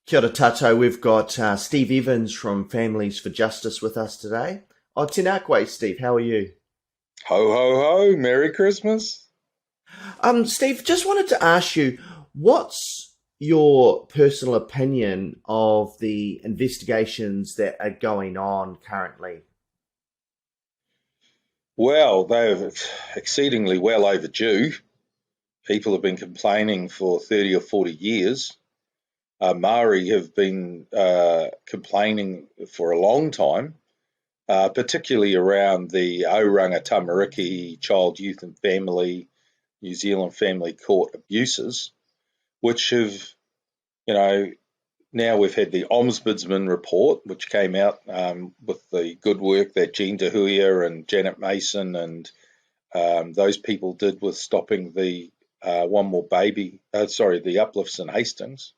Kia ora tatou. We've got Steve Evans from Families for Justice with us today. Oh, tēnā koe, Steve. How are you? Ho, ho, ho. Merry Christmas. Steve, just wanted to ask you, what's your personal opinion of the investigations that are going on currently? Well, they're exceedingly well overdue. People have been complaining for 30 or 40 years. Maori have been complaining for a long time, particularly around the Oranga Tamariki Child, Youth and Family, New Zealand Family Court abuses, which have, you know, now we've had the Ombudsman report, which came out with the good work that Jean DeHuya and Janet Mason and those people did with stopping the the uplifts in Hastings.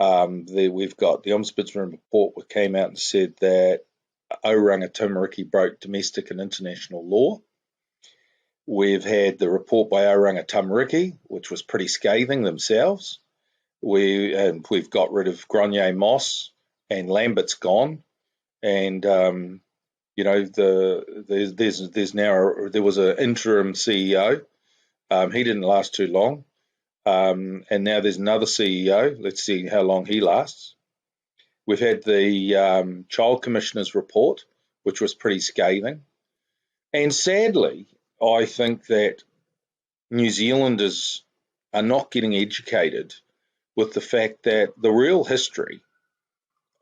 We've got the Ombudsman report which came out and said that Oranga Tamariki broke domestic and international law. We've had the report by Oranga Tamariki, which was pretty scathing themselves. We've got rid of Grenier Moss, and Lambert's gone, and there was an interim CEO. He didn't last too long, and now there's another CEO. Let's see how long he lasts. We've had the Child Commissioner's report, which was pretty scathing, and sadly, I think that New Zealanders are not getting educated with the fact that the real history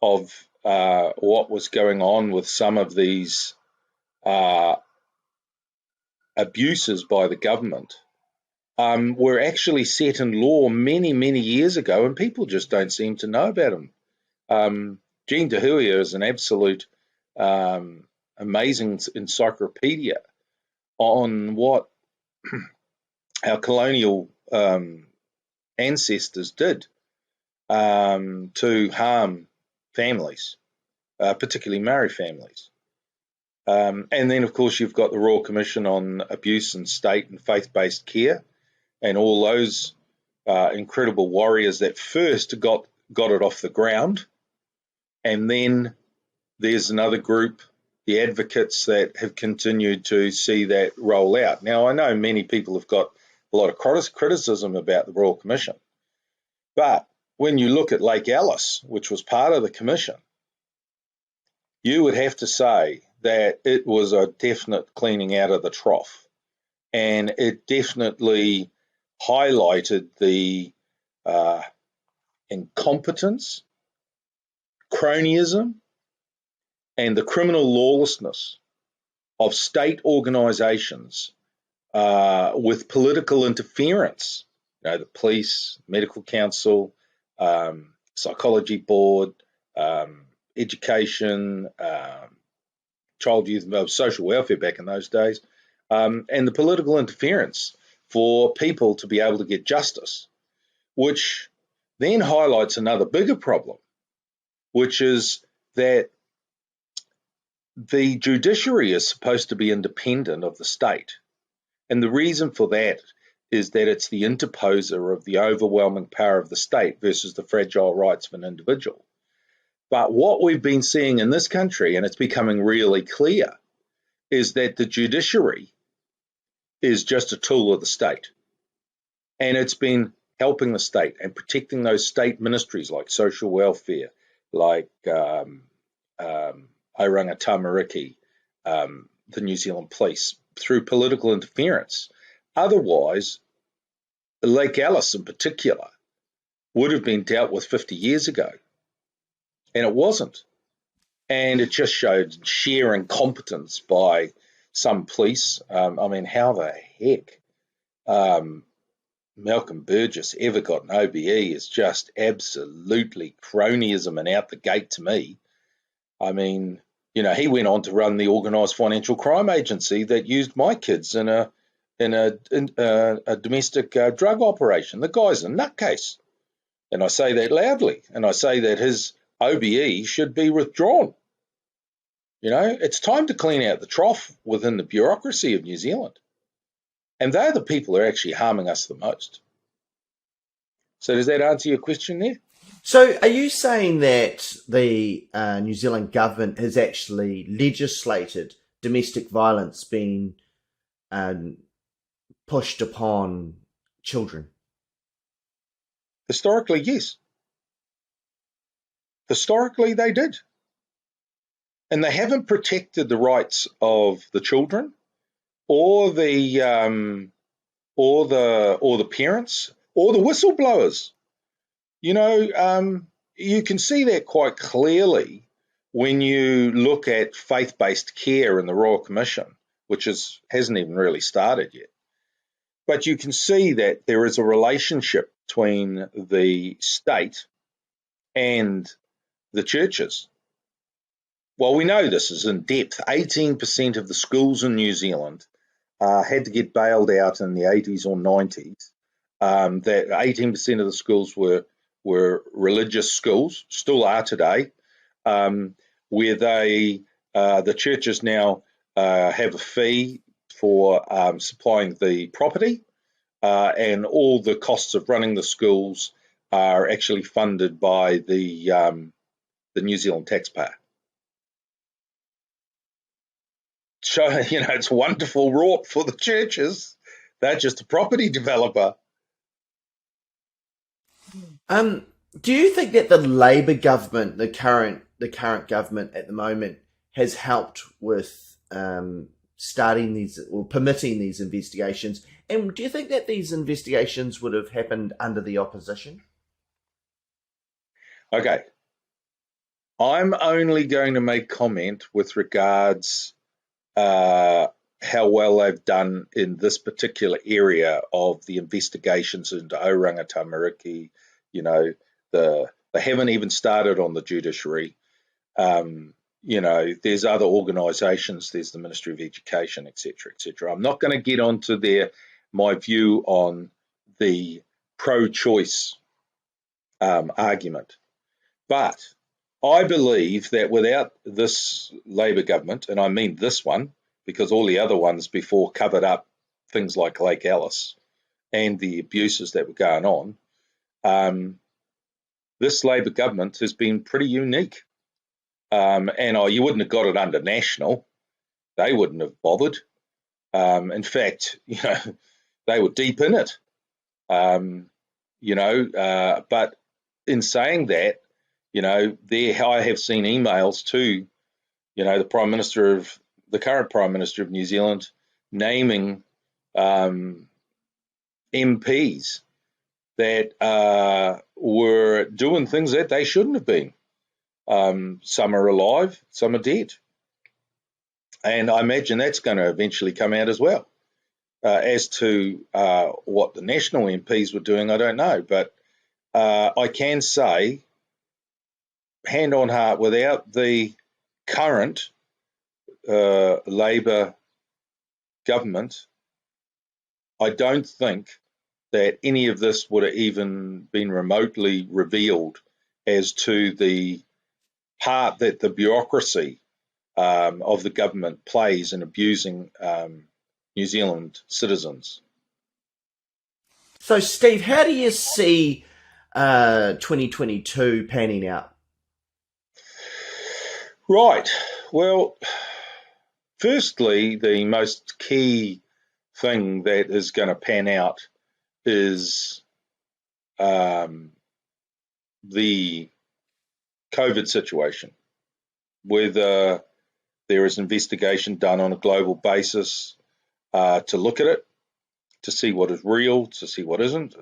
of what was going on with some of these abuses by the government were actually set in law many, many years ago, and people just don't seem to know about them. Jean DeHuya is an absolute amazing encyclopedia on what our colonial ancestors did to harm families, particularly Maori families. And then, of course, you've got the Royal Commission on Abuse in State and Faith-Based Care, and all those incredible warriors that first got it off the ground. And then there's another group, the advocates, that have continued to see that roll out. Now, I know many people have got a lot of criticism about the Royal Commission, but when you look at Lake Alice, which was part of the commission, you would have to say that it was a definite cleaning out of the trough, and it definitely highlighted the incompetence, cronyism, and the criminal lawlessness of state organisations with political interference. The police, medical council, psychology board, education, child, youth, social welfare back in those days, and the political interference for people to be able to get justice, which then highlights another bigger problem, which is that the judiciary is supposed to be independent of the state. And the reason for that is that it's the interposer of the overwhelming power of the state versus the fragile rights of an individual. But what we've been seeing in this country, and it's becoming really clear, is that the judiciary is just a tool of the state. And it's been helping the state and protecting those state ministries like social welfare, like Oranga Tamariki, the New Zealand Police, through political interference. Otherwise, Lake Alice in particular would have been dealt with 50 years ago, and it wasn't. And it just showed sheer incompetence by some police. How the heck Malcolm Burgess ever got an OBE is just absolutely cronyism and out the gate to me. He went on to run the organised financial crime agency that used my kids in a domestic drug operation. The guy's a nutcase, and I say that loudly. And I say that his OBE should be withdrawn. It's time to clean out the trough within the bureaucracy of New Zealand, and they're the people who are actually harming us the most. So does that answer your question there? So, are you saying that the New Zealand government has actually legislated domestic violence being um, pushed upon children? Historically, yes. Historically, they did. And they haven't protected the rights of the children or the parents or the whistleblowers. You can see that quite clearly when you look at faith-based care in the Royal Commission, which hasn't even really started yet. But you can see that there is a relationship between the state and the churches. Well, we know this is in depth. 18% of the schools in New Zealand had to get bailed out in the 80s or 90s. That 18% of the schools were religious schools, still are today, where the churches now have a fee for supplying the property, and all the costs of running the schools are actually funded by the New Zealand taxpayer. So, it's wonderful rort for the churches. They're just a property developer. Do you think that the Labor government, the current government at the moment, has helped with starting these or permitting these investigations? And do you think that these investigations would have happened under the opposition? Okay, I'm only going to make comment with regards how well they've done in this particular area of the investigations into Oranga Tamariki. They haven't even started on the judiciary. There's other organisations. There's the Ministry of Education, etc., etc. I'm not going to get onto my view on the pro-choice argument, but I believe that without this Labor government, and I mean this one, because all the other ones before covered up things like Lake Alice and the abuses that were going on, this Labor government has been pretty unique. And you wouldn't have got it under National. They wouldn't have bothered. In fact, they were deep in it. But in saying that, I have seen emails to, the current Prime Minister of New Zealand naming MPs that were doing things that they shouldn't have been. Some are alive, some are dead. And I imagine that's going to eventually come out as well. As to what the national MPs were doing, I don't know. But I can say, hand on heart, without the current Labor government, I don't think that any of this would have even been remotely revealed as to the part that the bureaucracy of the government plays in abusing New Zealand citizens. So, Steve, how do you see 2022 panning out? Right. Well, firstly, the most key thing that is going to pan out is the COVID situation, whether there is investigation done on a global basis to look at it, to see what is real, to see what isn't.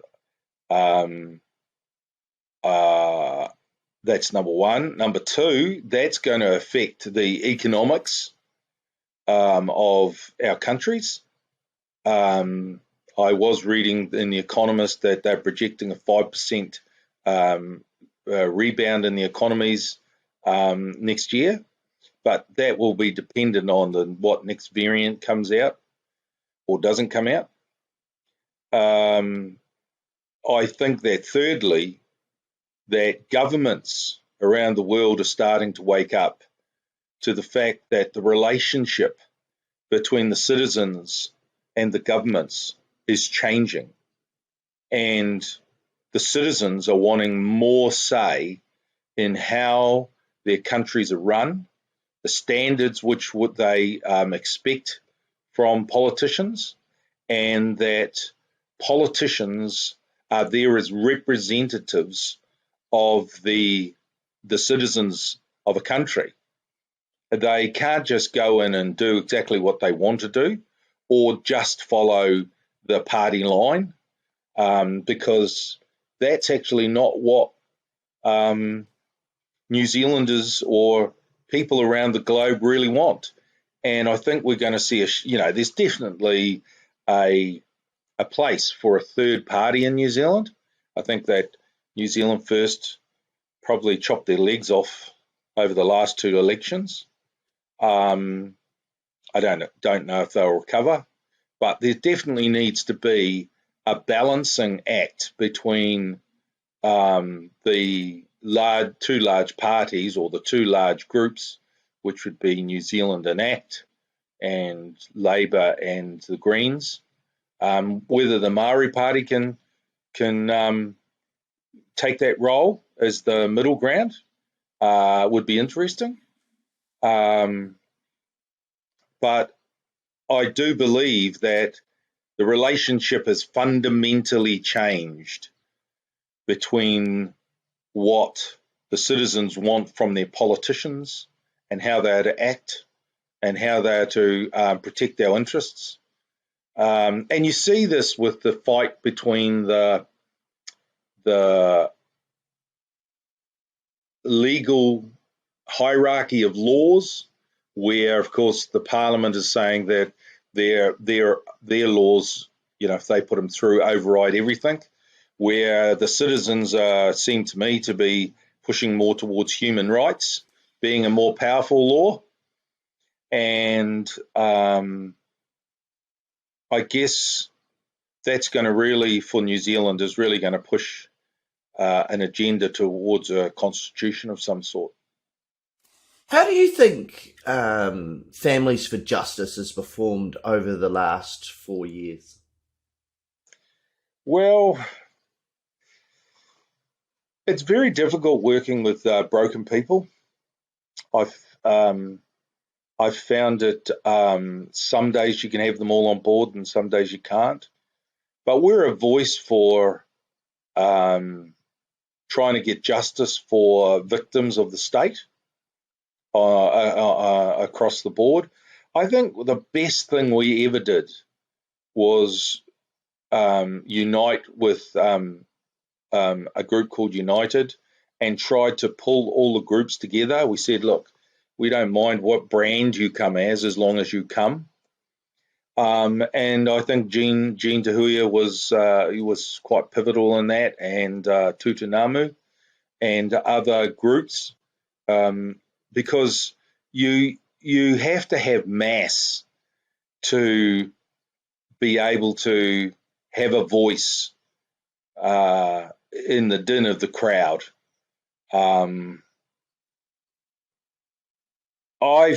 That's number one. Number two, that's going to affect the economics of our countries. I was reading in The Economist that they're projecting a 5% rebound in the economies next year, but that will be dependent on what next variant comes out or doesn't come out. I think that thirdly, that governments around the world are starting to wake up to the fact that the relationship between the citizens and the governments is changing, and the citizens are wanting more say in how their countries are run, the standards which would they expect from politicians, and that politicians are there as representatives of the citizens of a country. They can't just go in and do exactly what they want to do or just follow the party line, because that's actually not what New Zealanders or people around the globe really want. And I think we're going to see, there's definitely a place for a third party in New Zealand. I think that New Zealand First probably chopped their legs off over the last two elections. I don't know if they'll recover, but there definitely needs to be a balancing act between the two large parties, or the two large groups, which would be New Zealand and ACT and Labour and the Greens. Whether the Maori Party can take that role as the middle ground would be interesting. But I do believe that the relationship has fundamentally changed between what the citizens want from their politicians and how they are to act and how they are to protect our interests. And you see this with the fight between the legal hierarchy of laws, where, of course, the Parliament is saying that their laws, if they put them through, override everything, where the citizens seem to me to be pushing more towards human rights being a more powerful law. And I guess that's going to really, for New Zealand, is really going to push an agenda towards a constitution of some sort. How do you think Families for Justice has performed over the last 4 years? Well, it's very difficult working with broken people. I've found it, some days you can have them all on board and some days you can't. But we're a voice for trying to get justice for victims of the state across the board. I think the best thing we ever did was unite with a group called United and tried to pull all the groups together. We said, look, we don't mind what brand you come as long as you come. And I think Jean Tahuia was quite pivotal in that, and Tutanamu and other groups, because you have to have mass to be able to have a voice in the din of the crowd. I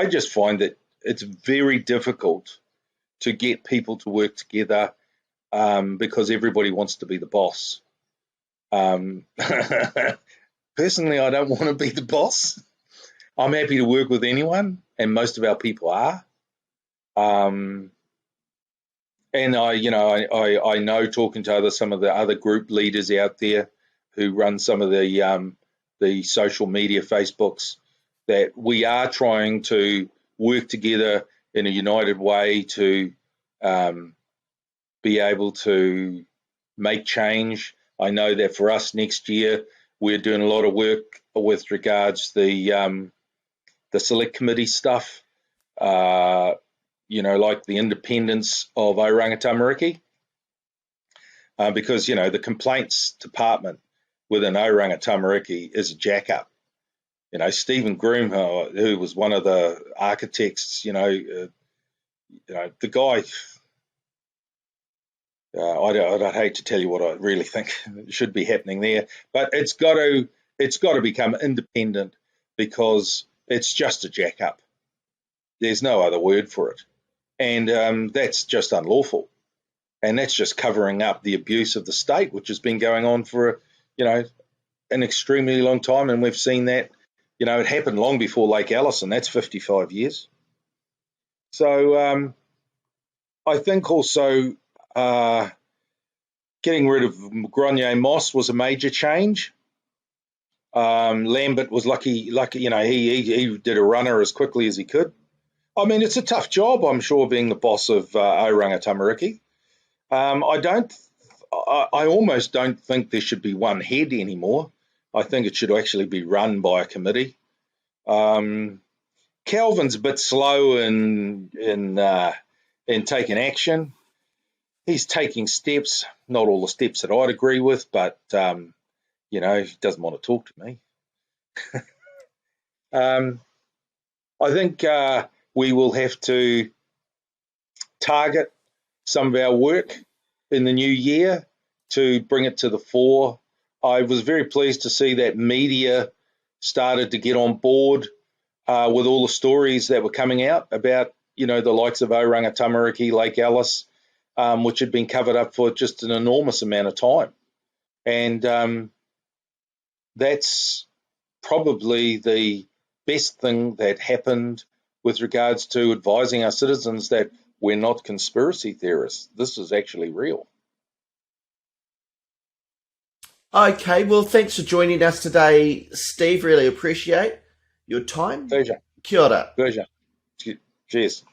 just find that it's very difficult to get people to work together because everybody wants to be the boss. Personally, I don't want to be the boss. I'm happy to work with anyone, and most of our people are. And I know, talking to some of the other group leaders out there who run some of the social media Facebooks, that we are trying to work together in a united way to be able to make change. I know that for us next year, we're doing a lot of work with regards the select committee stuff, like the independence of Oranga Tamariki, because, the complaints department within Oranga Tamariki is a jack-up. Stephen Groom, who was one of the architects, the guy, I'd hate to tell you what I really think should be happening there, but it's got to become independent, because it's just a jack-up. There's no other word for it. And that's just unlawful. And that's just covering up the abuse of the state, which has been going on for, an extremely long time. And we've seen that, it happened long before Lake Allison. That's 55 years. So I think also getting rid of Grenier Moss was a major change. Lambert was lucky, he did a runner as quickly as he could. I mean, it's a tough job, I'm sure, being the boss of Oranga Tamariki. I almost don't think there should be one head anymore. I think it should actually be run by a committee. Calvin's a bit slow in taking action. He's taking steps, not all the steps that I'd agree with, but he doesn't want to talk to me. I think we will have to target some of our work in the new year to bring it to the fore. I was very pleased to see that media started to get on board with all the stories that were coming out about, the likes of Oranga Tamariki, Lake Alice, which had been covered up for just an enormous amount of time. And that's probably the best thing that happened with regards to advising our citizens that we're not conspiracy theorists. This is actually real. Okay, well, thanks for joining us today, Steve. Really appreciate your time. Pleasure. Kia ora. Pleasure. Cheers.